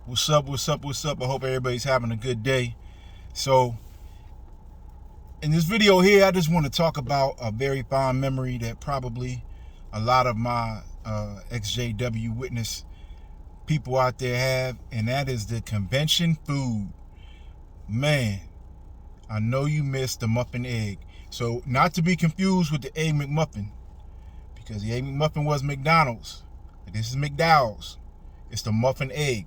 What's up? What's up? What's up? I hope everybody's having a good day. So, in this video here, I just want to talk about a very fond memory that probably a lot of my XJW witness people out there have, and that is the convention food. Man, I know you missed the muffin egg. So, not to be confused with the Egg McMuffin, because the Egg McMuffin was McDonald's. This is McDowell's. It's the muffin egg.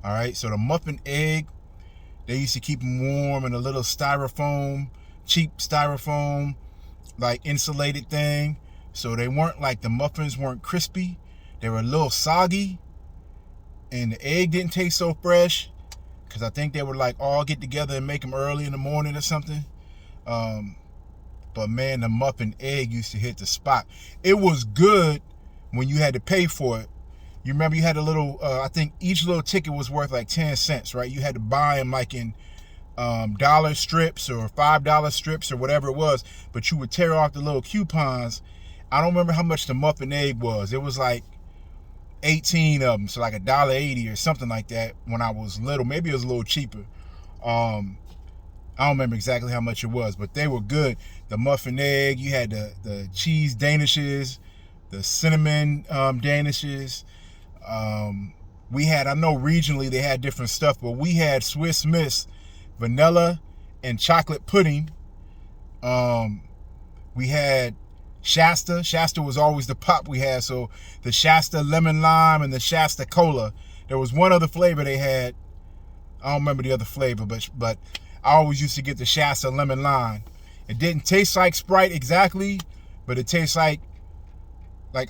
All right, so the muffin egg, they used to keep them warm in a little styrofoam, cheap styrofoam, like insulated thing. So they weren't like, the muffins weren't crispy. They were a little soggy. And the egg didn't taste so fresh, because I think they would like all get together and make them early in the morning or something. But man, the muffin egg used to hit the spot. It was good when you had to pay for it. You remember you had a little, I think each little ticket was worth like 10 cents, right? You had to buy them like in dollar strips or $5 strips or whatever it was, but you would tear off the little coupons. I don't remember how much the muffin egg was. It was like 18 of them, so like $1.80 or something like that when I was little. Maybe it was a little cheaper. I don't remember exactly how much it was, but they were good. The muffin egg, you had the cheese danishes, the cinnamon danishes. We had, I know regionally they had different stuff, but we had Swiss Miss, vanilla, and chocolate pudding. We had Shasta. Shasta was always the pop we had. So the Shasta lemon lime and the Shasta cola. There was one other flavor they had. I don't remember the other flavor, but I always used to get the Shasta lemon lime. It didn't taste like Sprite exactly, but it tastes like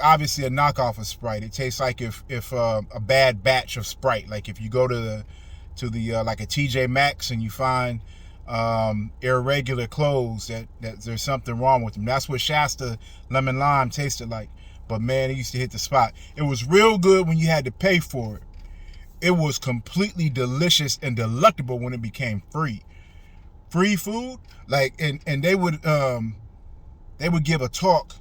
obviously a knockoff of Sprite. It tastes like if a bad batch of Sprite. Like if you go to the like a TJ Maxx and you find irregular clothes, that there's something wrong with them. That's what Shasta lemon lime tasted like. But man, it used to hit the spot. It was real good when you had to pay for it. It was completely delicious and delectable when it became free. Free food, like, and they would give a talk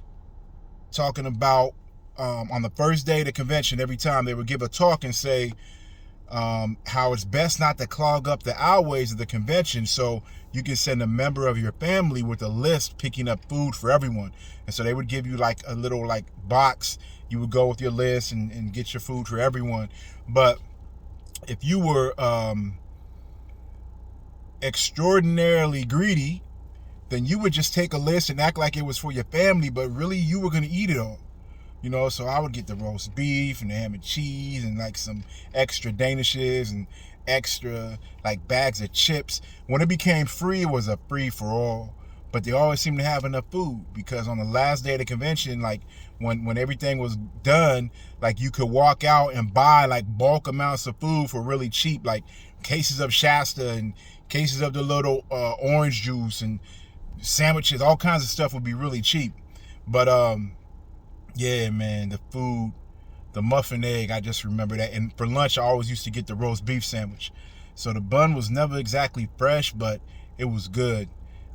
talking about on the first day of the convention. Every time they would give a talk and say how it's best not to clog up the aisleways of the convention, so you can send a member of your family with a list picking up food for everyone. And so they would give you like a little like box. You would go with your list and get your food for everyone. But if you were extraordinarily greedy, then you would just take a list and act like it was for your family, but really you were going to eat it all. You know, so I would get the roast beef and the ham and cheese and like some extra danishes and extra like bags of chips. When it became free, it was a free for all. But they always seemed to have enough food, because on the last day of the convention, like when everything was done, like you could walk out and buy like bulk amounts of food for really cheap, like cases of Shasta and cases of the little orange juice and sandwiches, all kinds of stuff would be really cheap. But yeah, man, the food, the muffin egg, I just remember that. And for lunch, I always used to get the roast beef sandwich. So the bun was never exactly fresh, but it was good.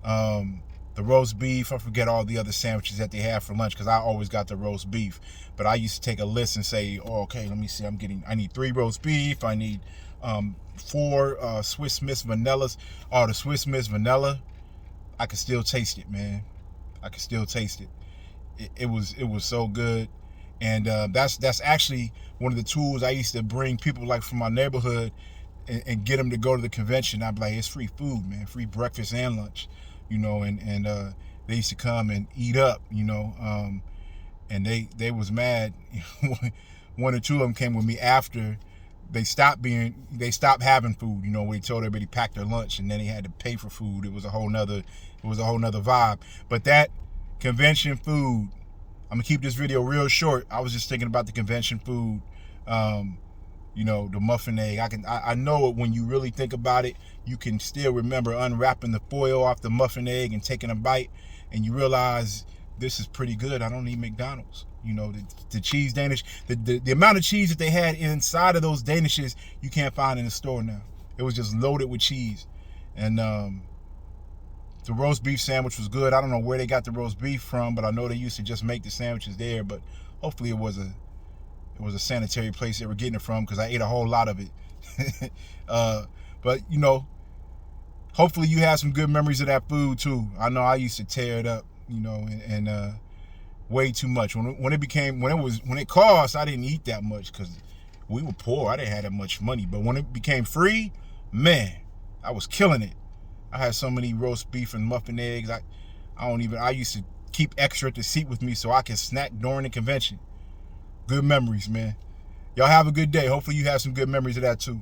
The roast beef, I forget all the other sandwiches that they have for lunch, because I always got the roast beef. But I used to take a list and say, oh, okay, let me see, I need 3 roast beef, I need 4 Swiss Miss vanillas. Oh, the Swiss Miss vanilla, I could still taste it, man. I could still taste it. It was so good. And that's actually one of the tools I used to bring people like from my neighborhood and get them to go to the convention. I'd be like, it's free food, man, free breakfast and lunch, you know. And they used to come and eat up, you know. And they was mad. One or two of them came with me after they stopped having food, you know, where they told everybody to pack their lunch, and then they had to pay for food. It was a whole nother vibe. But that convention food, I'm gonna keep this video real short. I was just thinking about the convention food. You know, the muffin egg. I know when you really think about it, you can still remember unwrapping the foil off the muffin egg and taking a bite, and you realize this is pretty good. I don't need McDonald's. You know, the cheese Danish, the amount of cheese that they had inside of those Danishes, you can't find in the store now. It was just loaded with cheese. And the roast beef sandwich was good. I don't know where they got the roast beef from, but I know they used to just make the sandwiches there. But hopefully it was a sanitary place they were getting it from, because I ate a whole lot of it. But you know, hopefully you have some good memories of that food too. I know I used to tear it up, you know, and way too much. When it cost, I didn't eat that much because we were poor. I didn't have that much money. But when it became free, man, I was killing it. I had so many roast beef and muffin eggs. I used to keep extra at the seat with me so I could snack during the convention. Good memories, man. Y'all have a good day. Hopefully you have some good memories of that too.